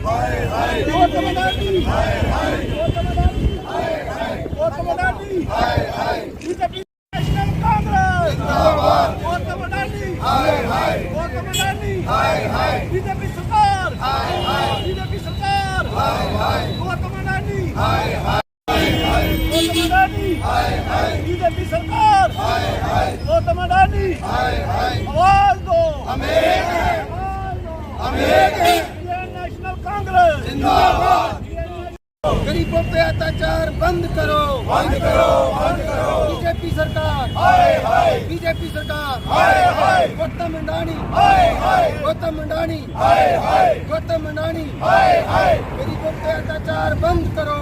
Gautam Adani Gautam Adani BJP national Congress Gautam Adani BJP सरकार Gautam Adani BJP सरकार गौतम अडानी आवाज दो नेशनल कांग्रेस जिंदाबाद। गरीबों पे अत्याचार बंद करो बीजेपी सरकार गौतम अडानी गरीबों पे अत्याचार बंद करो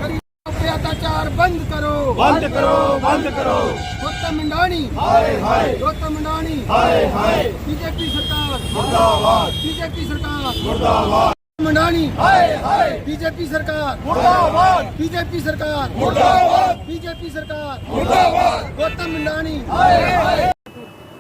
गरीबों पे अत्याचार बंद करो गौतम अडानी बीजेपी सरकार मुर्दाबाद बीजेपी सरकार गौतम अडानी।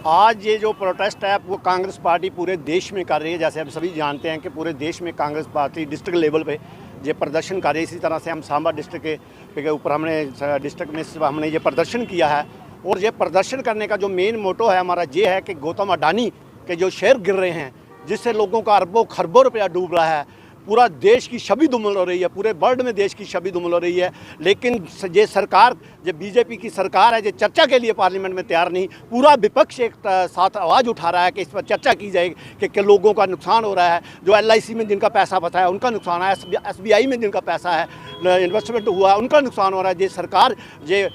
आज ये जो प्रोटेस्ट है वो कांग्रेस पार्टी पूरे देश में कर रही है। जैसे हम सभी जानते हैं कि पूरे देश में कांग्रेस पार्टी डिस्ट्रिक्ट लेवल पे ये प्रदर्शन कर रही है। इसी तरह से हम सांबा डिस्ट्रिक्ट के ऊपर हमने डिस्ट्रिक्ट में हमने ये प्रदर्शन किया है। और ये प्रदर्शन करने का जो मेन मोटो है हमारा ये है कि गौतम अडानी के जो शेयर गिर रहे हैं, जिससे लोगों का अरबों खरबों रुपया डूब रहा है, पूरा देश की छवि धूमिल हो रही है, पूरे वर्ल्ड में देश की छवि धूमिल हो रही है। लेकिन ये सरकार, जो बीजेपी की सरकार है, जो चर्चा के लिए पार्लियामेंट में तैयार नहीं। पूरा विपक्ष एक साथ आवाज़ उठा रहा है कि इस पर चर्चा की जाए कि लोगों का नुकसान हो रहा है। जो LIC में जिनका पैसा फंसा है उनका नुकसान है, SBI में जिनका पैसा है इन्वेस्टमेंट हुआ है उनका नुकसान हो रहा है। ये सरकार ये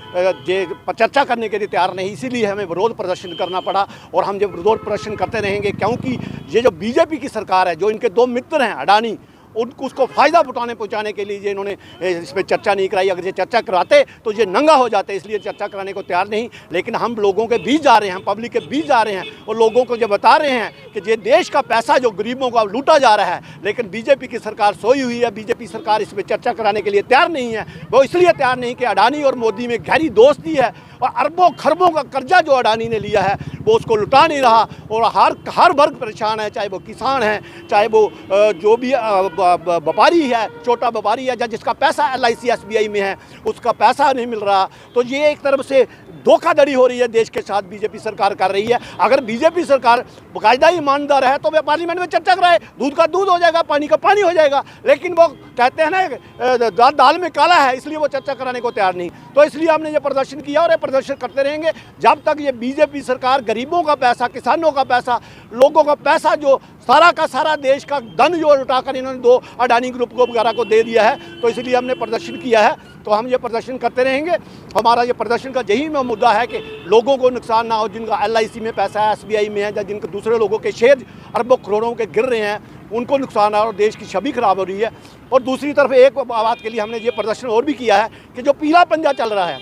चर्चा करने के लिए तैयार नहीं, इसीलिए हमें विरोध प्रदर्शन करना पड़ा। और हम जब विरोध प्रदर्शन करते रहेंगे, क्योंकि ये जो बीजेपी की सरकार है, जो इनके दो मित्र हैं अडानी, उसको फ़ायदा पहुंचाने के लिए इन्होंने इस पर चर्चा नहीं कराई। अगर ये चर्चा कराते तो ये नंगा हो जाते, इसलिए चर्चा कराने को तैयार नहीं। लेकिन हम लोगों के बीच जा रहे हैं, पब्लिक के बीच जा रहे हैं और लोगों को जो बता रहे हैं कि ये देश का पैसा जो गरीबों का लूटा जा रहा है, लेकिन बीजेपी की सरकार सोई हुई है। बीजेपी सरकार इस पर चर्चा कराने के लिए तैयार नहीं है। वो इसलिए तैयार नहीं कि अडानी और मोदी में गहरी दोस्ती है और अरबों खरबों का कर्जा जो अडानी ने लिया है वो उसको लुटा नहीं रहा। और हर वर्ग परेशान है, चाहे वो किसान है, चाहे वो जो भी व्यापारी है, छोटा व्यापारी है, जिसका पैसा LIC SBI में है उसका पैसा नहीं मिल रहा। तो ये एक तरफ से धोखाधड़ी हो रही है देश के साथ, बीजेपी सरकार कर रही है। अगर बीजेपी सरकार बाकायदा ईमानदार है तो वे पार्लियामेंट में चर्चा कराए, दूध का दूध हो जाएगा, पानी का पानी हो जाएगा। लेकिन वो कहते हैं ना दाल में काला है, इसलिए वो चर्चा कराने को तैयार नहीं। तो इसलिए हमने ये प्रदर्शन किया और ये प्रदर्शन करते रहेंगे जब तक ये बीजेपी सरकार गरीबों का पैसा, किसानों का पैसा, लोगों का पैसा, जो सारा का सारा देश का धन जो उठाकर इन्होंने दो अडानी ग्रुप को वगैरह को दे दिया है, तो इसलिए हमने प्रदर्शन किया है। तो हम ये प्रदर्शन करते रहेंगे। हमारा ये प्रदर्शन का यही मुद्दा है कि लोगों को नुकसान ना हो, जिनका LIC में पैसा है, SBI में है, या जिनके दूसरे लोगों के शेयर अरबों करोड़ों के गिर रहे हैं, उनको नुकसान है और देश की छवि खराब हो रही है। और दूसरी तरफ एक बात के लिए हमने ये प्रदर्शन और भी किया है कि जो पीला पंजा चल रहा है,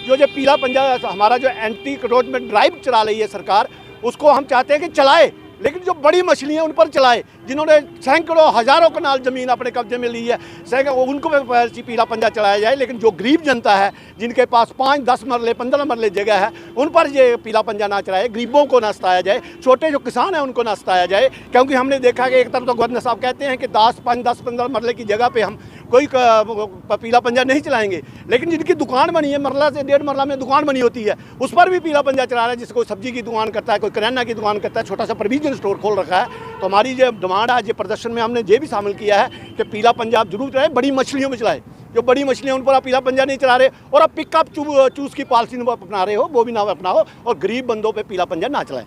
जो पीला पंजा हमारा जो एंटी क्रोचमेंट ड्राइव चला रही है सरकार, उसको हम चाहते हैं कि चलाए, लेकिन जो बड़ी मछलियाँ उन पर चलाए, जिन्होंने सैकड़ों हज़ारों कनाल ज़मीन अपने कब्जे में ली है, उनको पीला पंजा चलाया जाए। लेकिन जो गरीब जनता है, जिनके पास 5, 10 मरले, 15 मरले जगह है, उन पर ये पीला पंजा ना चलाए, गरीबों को ना सताया जाए, छोटे जो किसान हैं उनको ना सताया जाए। क्योंकि हमने देखा कि एक तरफ तो गवर्नर साहब कहते हैं कि 10-15 मरले की जगह पर हम कोई पीला पंजा नहीं चलाएंगे, लेकिन जिनकी दुकान बनी है, मरला से 1.5 मरला में दुकान बनी होती है, उस पर भी पीला पंजा चला रहा है। जिसको कोई सब्जी की दुकान करता है, कोई किराना की दुकान करता है, छोटा सा प्रोविजन स्टोर खोल रखा है। तो हमारी जो डिमांड है, ये प्रदर्शन में हमने ये भी शामिल किया है कि पीला पंजा आप जरूर चलाएं, बड़ी मछलियों में चलाएं। जो बड़ी मछलियाँ उन पर आप पीला पंजा नहीं चला रहे और आप पिकअप चूज की पॉलिसी अपना रहे हो, वो भी ना अपनाओ और गरीब बंदों पर पीला पंजा ना चलाएं।